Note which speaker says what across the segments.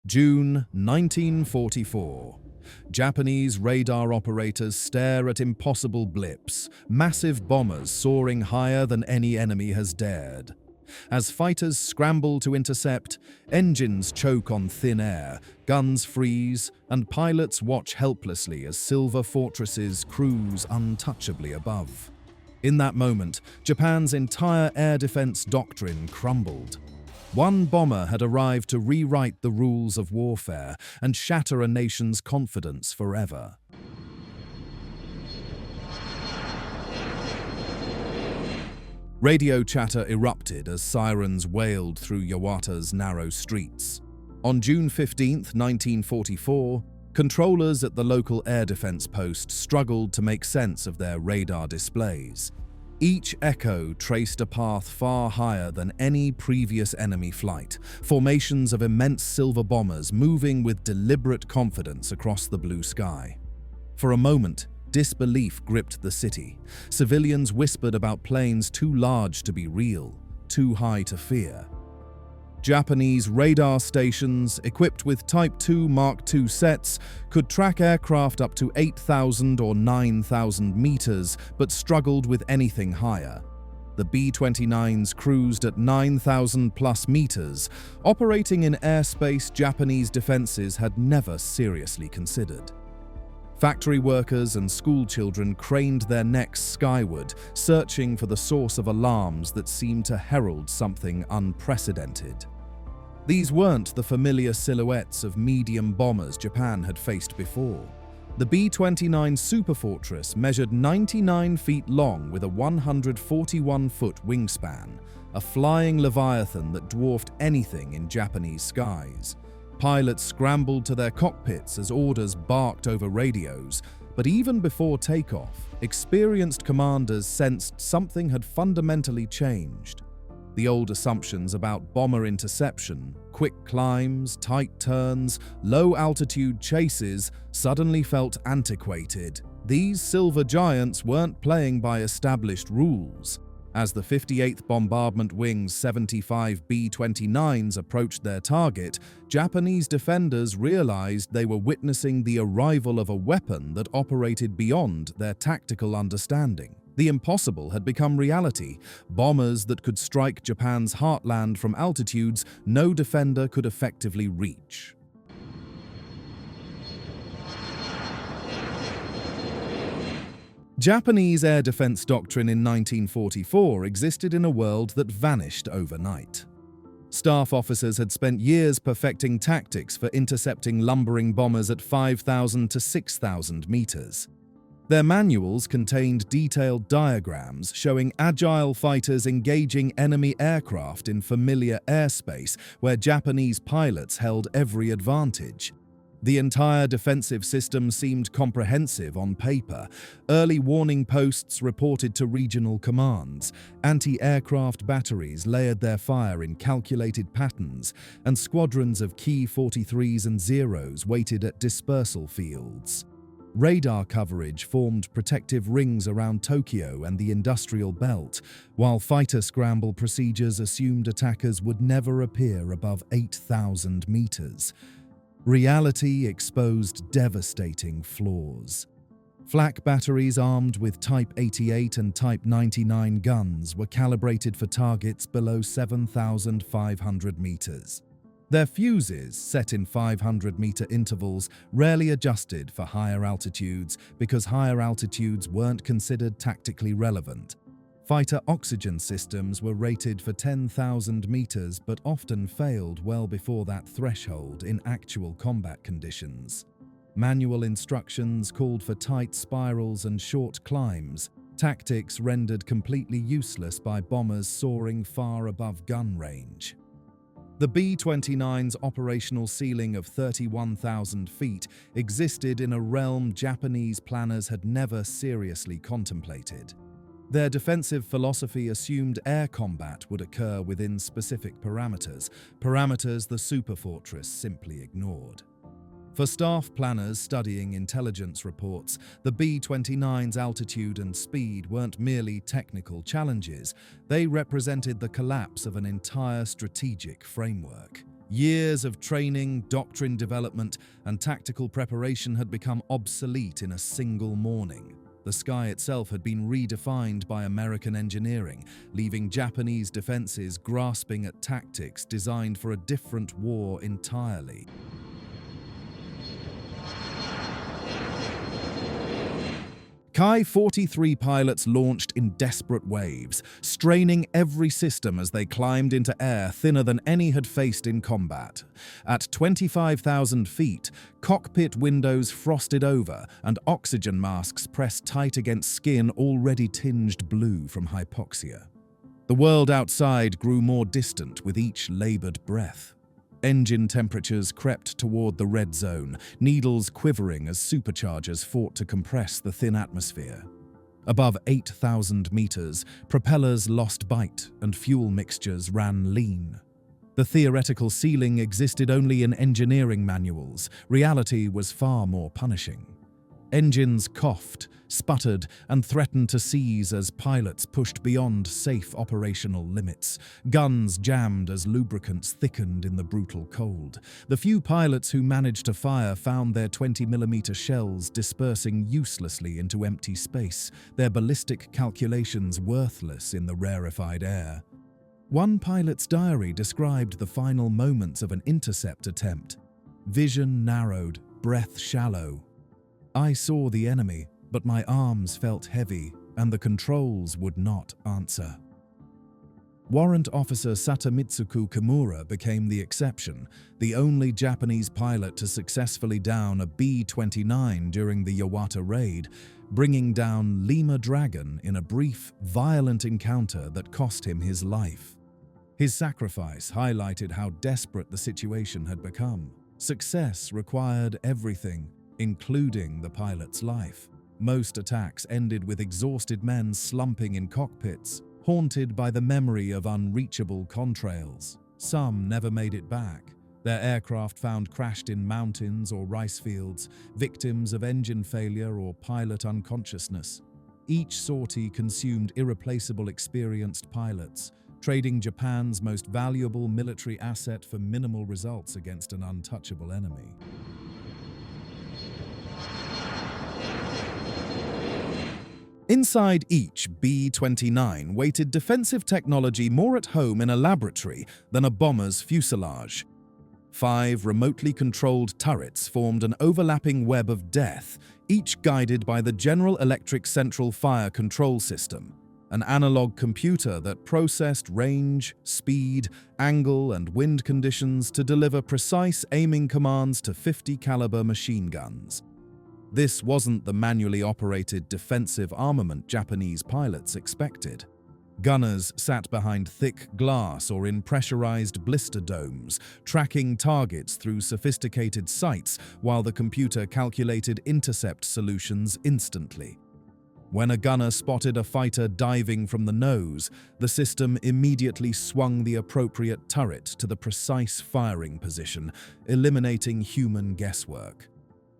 Speaker 1: June 1944. Japanese radar operators stare at impossible blips, massive bombers soaring higher than any enemy has dared. As fighters scramble to intercept, engines choke on thin air, guns freeze, and pilots watch helplessly as Superfortresses cruise untouchably above. In that moment, Japan's entire air defense doctrine crumbled. One bomber had arrived to rewrite the rules of warfare and shatter a nation's confidence forever. Radio chatter erupted as sirens wailed through Yawata's narrow streets. On June 15, 1944, controllers at the local air defense post struggled to make sense of their radar displays. Each echo traced a path far higher than any previous enemy flight, formations of immense silver bombers moving with deliberate confidence across the blue sky. For a moment, disbelief gripped the city. Civilians whispered about planes too large to be real, too high to fear. Japanese radar stations, equipped with Type II Mark II sets, could track aircraft up to 8,000 or 9,000 meters, but struggled with anything higher. The B-29s cruised at 9,000 plus meters, operating in airspace Japanese defenses had never seriously considered. Factory workers and schoolchildren craned their necks skyward, searching for the source of alarms that seemed to herald something unprecedented. These weren't the familiar silhouettes of medium bombers Japan had faced before. The B-29 Superfortress measured 99 feet long with a 141-foot wingspan, a flying leviathan that dwarfed anything in Japanese skies. Pilots scrambled to their cockpits as orders barked over radios, but even before takeoff, experienced commanders sensed something had fundamentally changed. The old assumptions about bomber interception, quick climbs, tight turns, low-altitude chases suddenly felt antiquated. These silver giants weren't playing by established rules. As the 58th Bombardment Wing's 75 B-29s approached their target, Japanese defenders realized they were witnessing the arrival of a weapon that operated beyond their tactical understanding. The impossible had become reality, bombers that could strike Japan's heartland from altitudes no defender could effectively reach. Japanese air defense doctrine in 1944 existed in a world that vanished overnight. Staff officers had spent years perfecting tactics for intercepting lumbering bombers at 5,000 to 6,000 meters. Their manuals contained detailed diagrams showing agile fighters engaging enemy aircraft in familiar airspace where Japanese pilots held every advantage. The entire defensive system seemed comprehensive on paper. Early warning posts reported to regional commands. Anti-aircraft batteries layered their fire in calculated patterns, and squadrons of Key 43s and Zeros waited at dispersal fields. Radar coverage formed protective rings around Tokyo and the industrial belt, while fighter scramble procedures assumed attackers would never appear above 8,000 meters. Reality exposed devastating flaws. Flak batteries armed with Type 88 and Type 99 guns were calibrated for targets below 7,500 meters. Their fuses, set in 500-meter intervals, rarely adjusted for higher altitudes because higher altitudes weren't considered tactically relevant. Fighter oxygen systems were rated for 10,000 meters but often failed well before that threshold in actual combat conditions. Manual instructions called for tight spirals and short climbs, tactics rendered completely useless by bombers soaring far above gun range. The B-29's operational ceiling of 31,000 feet existed in a realm Japanese planners had never seriously contemplated. Their defensive philosophy assumed air combat would occur within specific parameters the Superfortress simply ignored. For staff planners studying intelligence reports, the B-29's altitude and speed weren't merely technical challenges, they represented the collapse of an entire strategic framework. Years of training, doctrine development, and tactical preparation had become obsolete in a single morning. The sky itself had been redefined by American engineering, leaving Japanese defenses grasping at tactics designed for a different war entirely. Ki-43 pilots launched in desperate waves, straining every system as they climbed into air thinner than any had faced in combat. At 25,000 feet, cockpit windows frosted over and oxygen masks pressed tight against skin already tinged blue from hypoxia. The world outside grew more distant with each labored breath. Engine temperatures crept toward the red zone, needles quivering as superchargers fought to compress the thin atmosphere. Above 8,000 meters, propellers lost bite and fuel mixtures ran lean. The theoretical ceiling existed only in engineering manuals. Reality was far more punishing. Engines coughed, sputtered, and threatened to seize as pilots pushed beyond safe operational limits. Guns jammed as lubricants thickened in the brutal cold. The few pilots who managed to fire found their 20mm shells dispersing uselessly into empty space, their ballistic calculations worthless in the rarefied air. One pilot's diary described the final moments of an intercept attempt. Vision narrowed, breath shallow. I saw the enemy, but my arms felt heavy and the controls would not answer. Warrant Officer Satamitsuku Kimura became the exception, the only Japanese pilot to successfully down a B-29 during the Yawata raid, bringing down Lima Dragon in a brief, violent encounter that cost him his life. His sacrifice highlighted how desperate the situation had become. Success required everything, including the pilot's life. Most attacks ended with exhausted men slumping in cockpits, haunted by the memory of unreachable contrails. Some never made it back, their aircraft found crashed in mountains or rice fields, victims of engine failure or pilot unconsciousness. Each sortie consumed irreplaceable experienced pilots, trading Japan's most valuable military asset for minimal results against an untouchable enemy. Inside each B-29 waited defensive technology more at home in a laboratory than a bomber's fuselage. 5 remotely controlled turrets formed an overlapping web of death, each guided by the General Electric Central Fire Control System, an analog computer that processed range, speed, angle, and wind conditions to deliver precise aiming commands to 50-caliber machine guns. This wasn't the manually operated defensive armament Japanese pilots expected. Gunners sat behind thick glass or in pressurized blister domes, tracking targets through sophisticated sights while the computer calculated intercept solutions instantly. When a gunner spotted a fighter diving from the nose, the system immediately swung the appropriate turret to the precise firing position, eliminating human guesswork.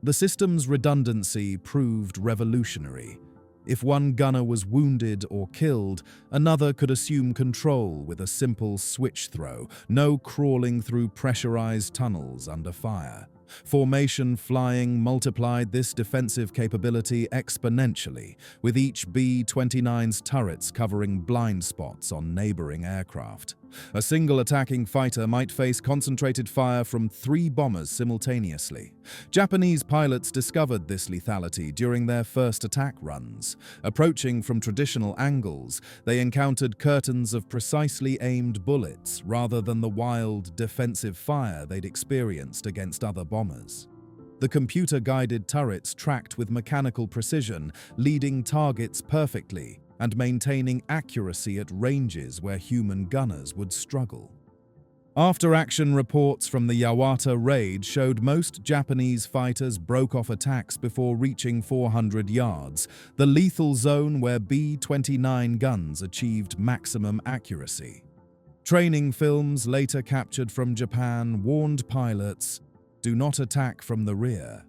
Speaker 1: The system's redundancy proved revolutionary. If one gunner was wounded or killed, another could assume control with a simple switch throw, no crawling through pressurized tunnels under fire. Formation flying multiplied this defensive capability exponentially, with each B-29's turrets covering blind spots on neighboring aircraft. A single attacking fighter might face concentrated fire from 3 bombers simultaneously. Japanese pilots discovered this lethality during their first attack runs. Approaching from traditional angles, they encountered curtains of precisely aimed bullets rather than the wild, defensive fire they'd experienced against other bombers. The computer-guided turrets tracked with mechanical precision, leading targets perfectly and maintaining accuracy at ranges where human gunners would struggle. After-action reports from the Yawata raid showed most Japanese fighters broke off attacks before reaching 400 yards, the lethal zone where B-29 guns achieved maximum accuracy. Training films later captured from Japan warned pilots, "Do not attack from the rear.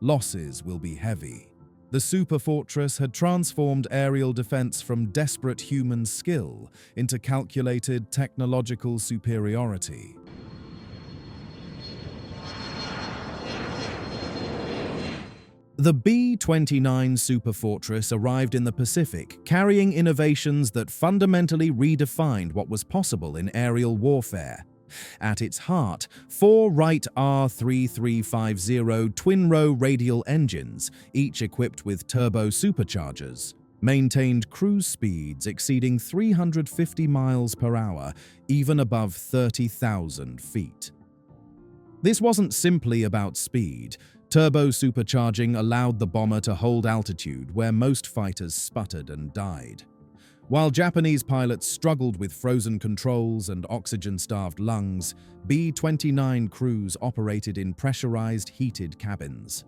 Speaker 1: Losses will be heavy." The Superfortress had transformed aerial defense from desperate human skill into calculated technological superiority. The B-29 Superfortress arrived in the Pacific, carrying innovations that fundamentally redefined what was possible in aerial warfare. At its heart, 4 Wright R3350 twin-row radial engines, each equipped with turbo superchargers, maintained cruise speeds exceeding 350 miles per hour, even above 30,000 feet. This wasn't simply about speed. Turbo supercharging allowed the bomber to hold altitude where most fighters sputtered and died. While Japanese pilots struggled with frozen controls and oxygen-starved lungs, B-29 crews operated in pressurized, heated cabins.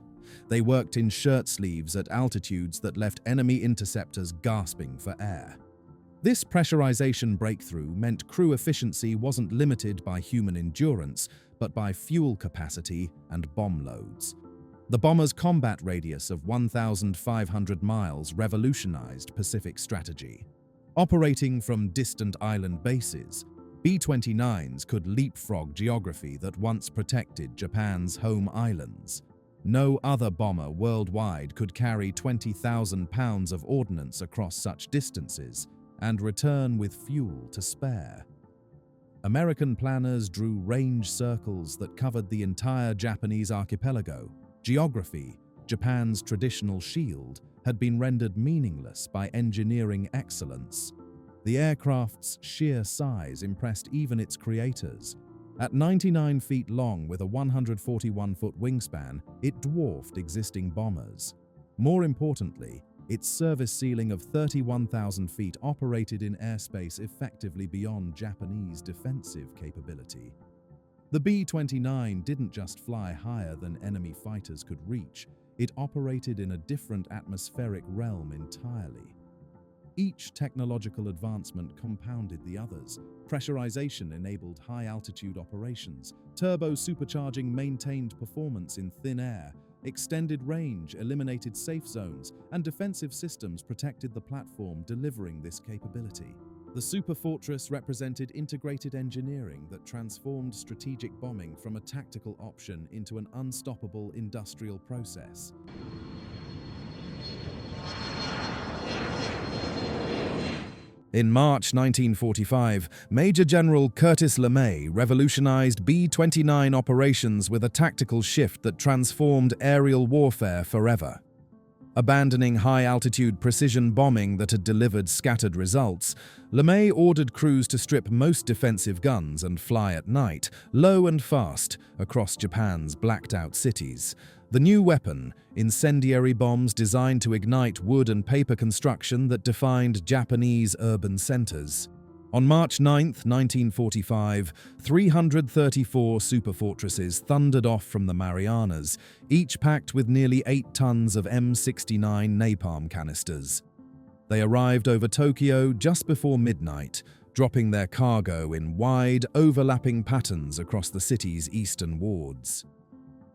Speaker 1: They worked in shirt sleeves at altitudes that left enemy interceptors gasping for air. This pressurization breakthrough meant crew efficiency wasn't limited by human endurance, but by fuel capacity and bomb loads. The bomber's combat radius of 1,500 miles revolutionized Pacific strategy. Operating from distant island bases, B-29s could leapfrog geography that once protected Japan's home islands. No other bomber worldwide could carry 20,000 pounds of ordnance across such distances and return with fuel to spare. American planners drew range circles that covered the entire Japanese archipelago. Geography, Japan's traditional shield, had been rendered meaningless by engineering excellence. The aircraft's sheer size impressed even its creators. At 99 feet long with a 141-foot wingspan, it dwarfed existing bombers. More importantly, its service ceiling of 31,000 feet operated in airspace effectively beyond Japanese defensive capability. The B-29 didn't just fly higher than enemy fighters could reach, it operated in a different atmospheric realm entirely. Each technological advancement compounded the others. Pressurization enabled high-altitude operations, turbo supercharging maintained performance in thin air, extended range eliminated safe zones, and defensive systems protected the platform, delivering this capability. The Superfortress represented integrated engineering that transformed strategic bombing from a tactical option into an unstoppable industrial process. In March 1945, Major General Curtis LeMay revolutionized B-29 operations with a tactical shift that transformed aerial warfare forever. Abandoning high-altitude precision bombing that had delivered scattered results, LeMay ordered crews to strip most defensive guns and fly at night, low and fast, across Japan's blacked-out cities. The new weapon, incendiary bombs designed to ignite wood and paper construction that defined Japanese urban centers. On March 9, 1945, 334 Superfortresses thundered off from the Marianas, each packed with nearly 8 tons of M69 napalm canisters. They arrived over Tokyo just before midnight, dropping their cargo in wide, overlapping patterns across the city's eastern wards.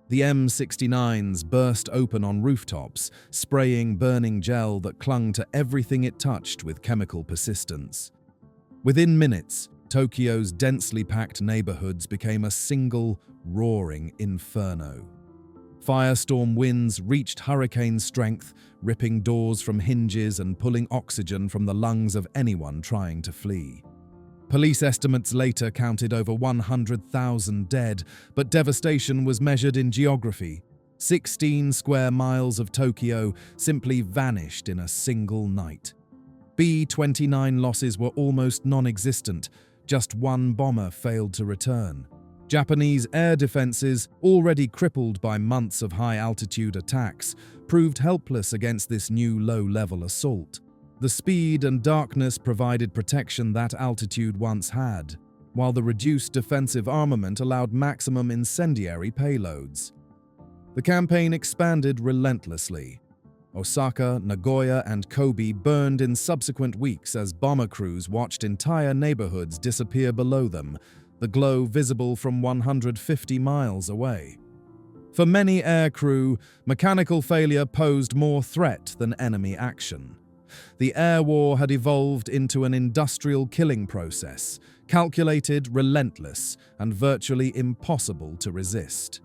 Speaker 1: The M69s burst open on rooftops, spraying burning gel that clung to everything it touched with chemical persistence. Within minutes, Tokyo's densely packed neighborhoods became a single, roaring inferno. Firestorm winds reached hurricane strength, ripping doors from hinges and pulling oxygen from the lungs of anyone trying to flee. Police estimates later counted over 100,000 dead, but devastation was measured in geography. 16 square miles of Tokyo simply vanished in a single night. B-29 losses were almost non-existent. Just one bomber failed to return. Japanese air defenses, already crippled by months of high-altitude attacks, proved helpless against this new low-level assault. The speed and darkness provided protection that altitude once had, while the reduced defensive armament allowed maximum incendiary payloads. The campaign expanded relentlessly. Osaka, Nagoya, and Kobe burned in subsequent weeks as bomber crews watched entire neighborhoods disappear below them, the glow visible from 150 miles away. For many aircrew, mechanical failure posed more threat than enemy action. The air war had evolved into an industrial killing process, calculated, relentless, and virtually impossible to resist.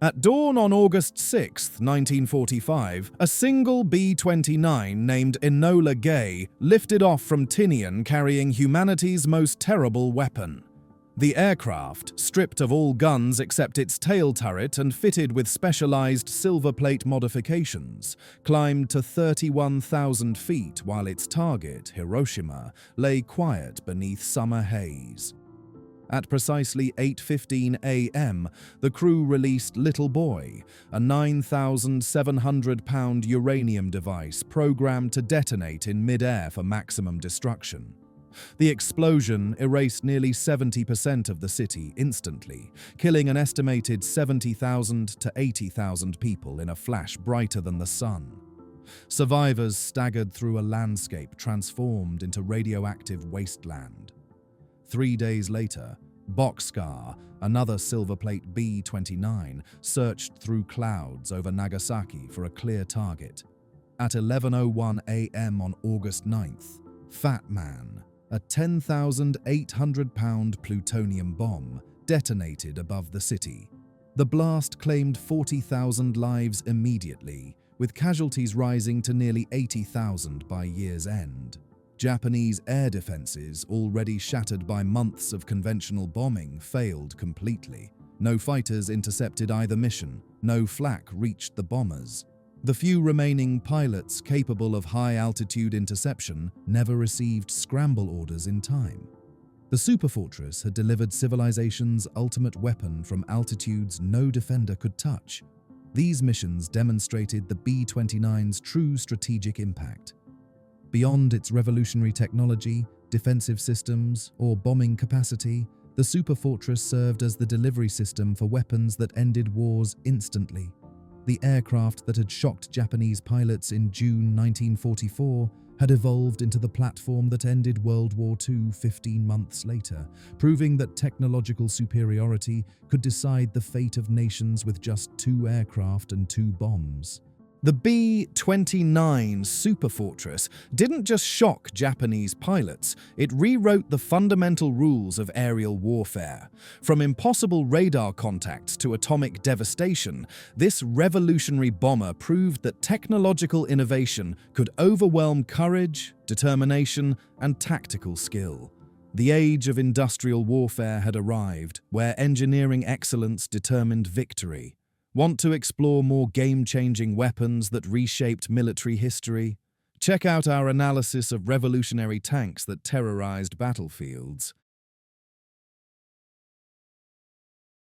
Speaker 1: At dawn on August 6, 1945, a single B-29 named Enola Gay lifted off from Tinian carrying humanity's most terrible weapon. The aircraft, stripped of all guns except its tail turret and fitted with specialized silver plate modifications, climbed to 31,000 feet while its target, Hiroshima, lay quiet beneath summer haze. At precisely 8:15 a.m., the crew released Little Boy, a 9,700-pound uranium device programmed to detonate in mid-air for maximum destruction. The explosion erased nearly 70% of the city instantly, killing an estimated 70,000 to 80,000 people in a flash brighter than the sun. Survivors staggered through a landscape transformed into radioactive wasteland. 3 days later, Boxcar, another silverplate B-29, searched through clouds over Nagasaki for a clear target. At 11:01 a.m. on August 9th, Fat Man, a 10,800-pound plutonium bomb, detonated above the city. The blast claimed 40,000 lives immediately, with casualties rising to nearly 80,000 by year's end. Japanese air defenses, already shattered by months of conventional bombing, failed completely. No fighters intercepted either mission, no flak reached the bombers. The few remaining pilots capable of high-altitude interception never received scramble orders in time. The Superfortress had delivered civilization's ultimate weapon from altitudes no defender could touch. These missions demonstrated the B-29's true strategic impact. Beyond its revolutionary technology, defensive systems, or bombing capacity, the Superfortress served as the delivery system for weapons that ended wars instantly. The aircraft that had shocked Japanese pilots in June 1944 had evolved into the platform that ended World War II 15 months later, proving that technological superiority could decide the fate of nations with just 2 aircraft and 2 bombs. The B-29 Superfortress didn't just shock Japanese pilots, it rewrote the fundamental rules of aerial warfare. From impossible radar contacts to atomic devastation, this revolutionary bomber proved that technological innovation could overwhelm courage, determination, and tactical skill. The age of industrial warfare had arrived, where engineering excellence determined victory. Want to explore more game-changing weapons that reshaped military history? Check out our analysis of revolutionary tanks that terrorized battlefields.